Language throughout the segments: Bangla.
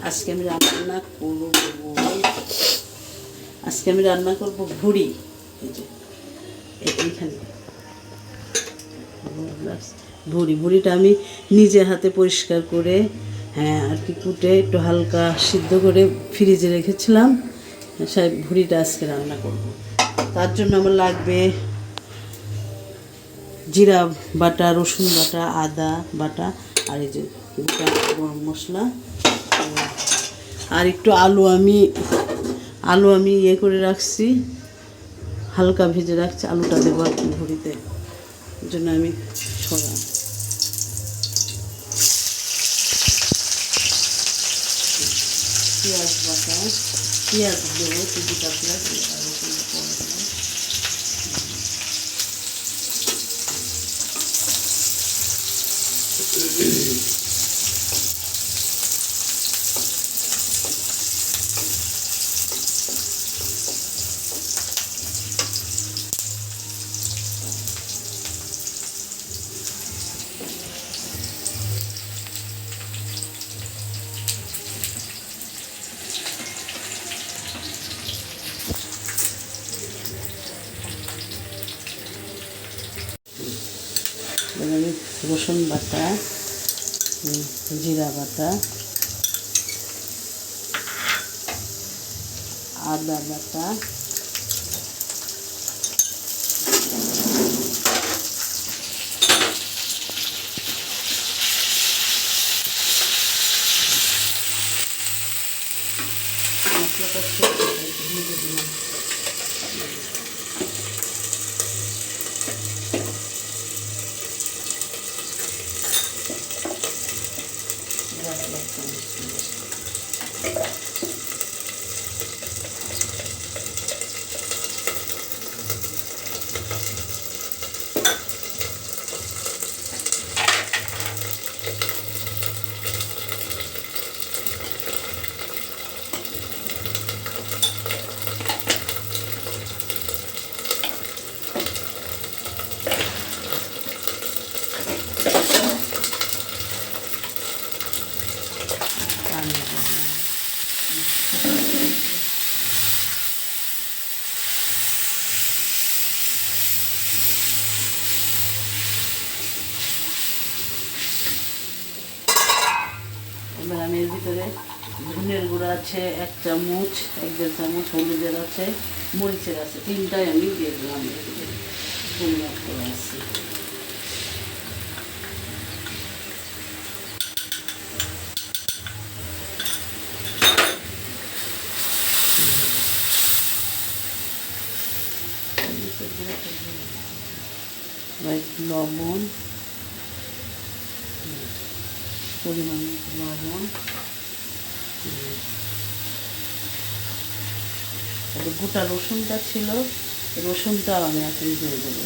আজকে আমি রান্না করব ভুড়ি। এই যে এইখানে ভুড়িটা আমি নিজে হাতে পরিষ্কার করে আর কি কুটে একটু হালকা সিদ্ধ করে ফ্রিজে রেখেছিলাম। সেই ভুড়িটা আজকে রান্না করব। তার জন্য আমার লাগবে জিরা বাটা, রসুন বাটা, আদা বাটা, আর এই যে গোটা গরম মশলা, আর একটু আলু আমি করে রাখছি, হালকা ভেজে রাখছি। আলুটা দেবো আর কি ভুড়িতে, এই জন্য আমি ছড়া পেঁয়াজ বাটা, পেঁয়াজ দেবো দুটা পেঁয়াজ, আর রসুনটা পরে দেবো। আমি রসুন বাটা, জিরা বাটা, আদা বাটা, মশলাটা ভেজে দিলাম। এবার আমি এর ভিতরে ধনের গুঁড়া আছে 1 চামচ, 1-1.5 চামচ, হলুদের আছে, মরিচের আছে, তিনটাই আমি দিয়ে দিলাম। পরিমাপ করা আছে। লবণ, পরিমাণ লবণ, গোটা রসুনটা ছিল, রসুনটাও আমি এখন দিয়ে দেবো।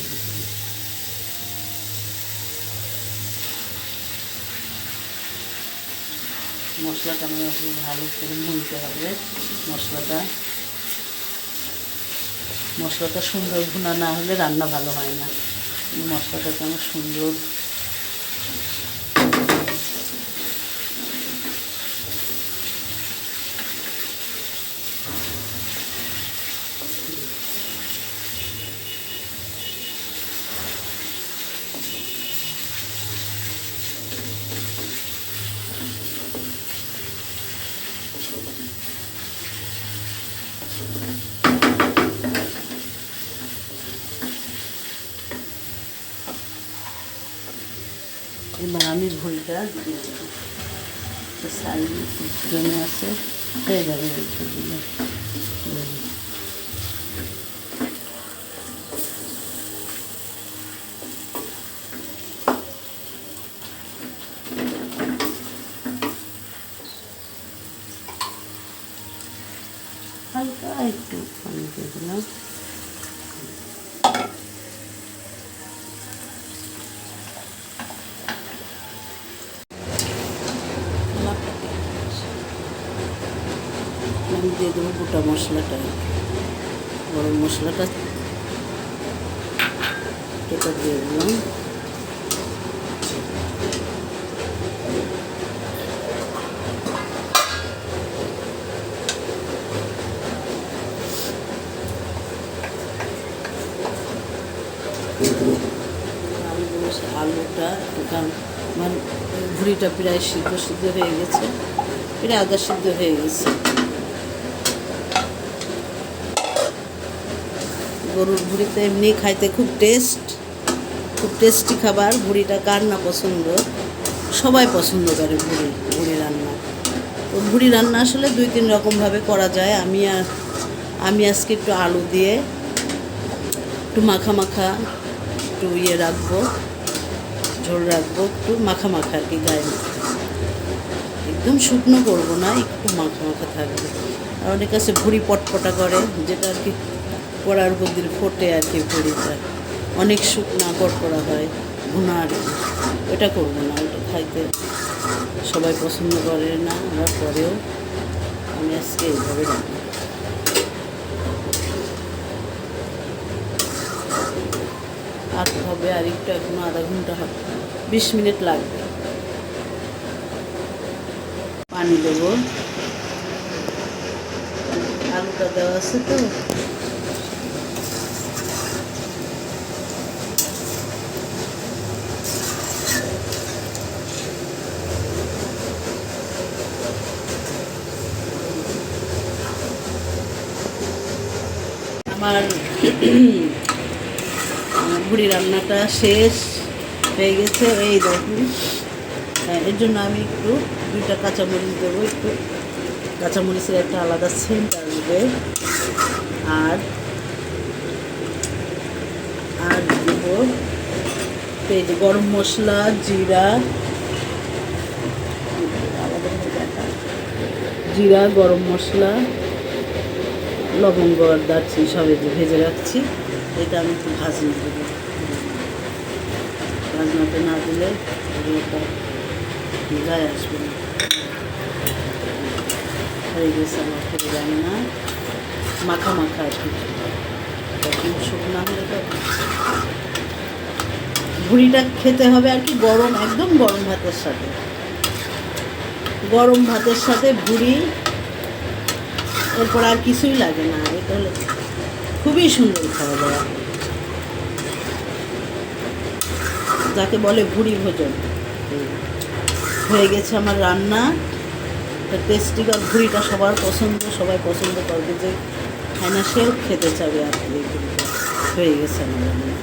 মশলাটা আমি এখন ভালো করে ভুনতে হবে। মশলাটা সুন্দর ভুনা না হলে রান্না ভালো হয় না। মশলাটাকে আমার সুন্দর এবার আমি ভুড়িটা দিয়ে দেবো। সাইড জমে আছে, এইভাবে রেখে দিলাম। হালকা একটু পানি দিয়ে দিলাম। আমি দিয়ে দেবো গোটা মশলাটা, গরম মশলাটা এটা দিয়ে দিলাম। আলুটা একটু আমার ভুড়িটা প্রায় সিদ্ধ সিদ্ধ হয়ে গেছে, প্রায় আধা সিদ্ধ হয়ে গেছে। গরুর ভুড়ি তো এমনি খাইতে খুব টেস্টি খাবার। ভুড়িটা কার না পছন্দ, সবাই পছন্দ করে ভুড়ি রান্না। তো ভুড়ি রান্না আসলে 2-3 রকমভাবে করা যায়। আমি আজকে একটু আলু দিয়ে একটু মাখা একটু রাখবো, ঝোল রাখবো, একটু মাখা আর কি, গায়ে একদম শুকনো করবো না, একটু মাখা থাকবে। আর অনেক কাছে ভুড়ি পটপটা করে, যেটা আর কি কড়ার উপর দিয়ে ফোটে আর কি, ভুড়িটা অনেক শুকনা করা হয় ভুনা আর কি। ওটা করবো না, ওটা খাইতে সবাই পছন্দ করে না, আমরা পরেও আমি আজকে এইভাবে রান্না। আর হবে আর একটু, এখনো আধা ঘন্টা হবে, 20 মিনিট লাগবে। পানি দেবো, আলুটা দেওয়া আছে তো। আমার ভুড়ি রান্নাটা শেষ হয়ে গেছে, এই দেখুন। এর জন্য আমি একটু 2টা কাঁচামরিচ দেবো, একটু কাঁচামরিচের একটা আলাদা সেন্ট আসবে। আর দেবো এই যে গরম মশলা, জিরা, গরম মশলা, লবঙ্গ আর দারচিনি সব ভেজে রাখছি। এটা আমি একটু ভাজনা দেবো, ভাজনাতে না দিলে ওটা গায়ে আসবে না। হয়ে গেছে আমার ভুড়ি রান্না, মাখা আর কি, তখন শুকনা হলে তো ভুড়িটা খেতে হবে আর কি গরম, একদম গরম ভাতের সাথে ভুড়ি, এরপর আর কিছুই লাগে না। এটা হলে খুবই সুন্দর খাওয়া দাওয়া, যাকে বলে ভুড়ি ভোজন। হয়ে গেছে আমার রান্না, টেস্টি। আর ভুড়িটা সবার পছন্দ, সবাই পছন্দ করবে, যে খায় না সেও খেতে চাবে আর কি। হয়ে গেছে আমার রান্না।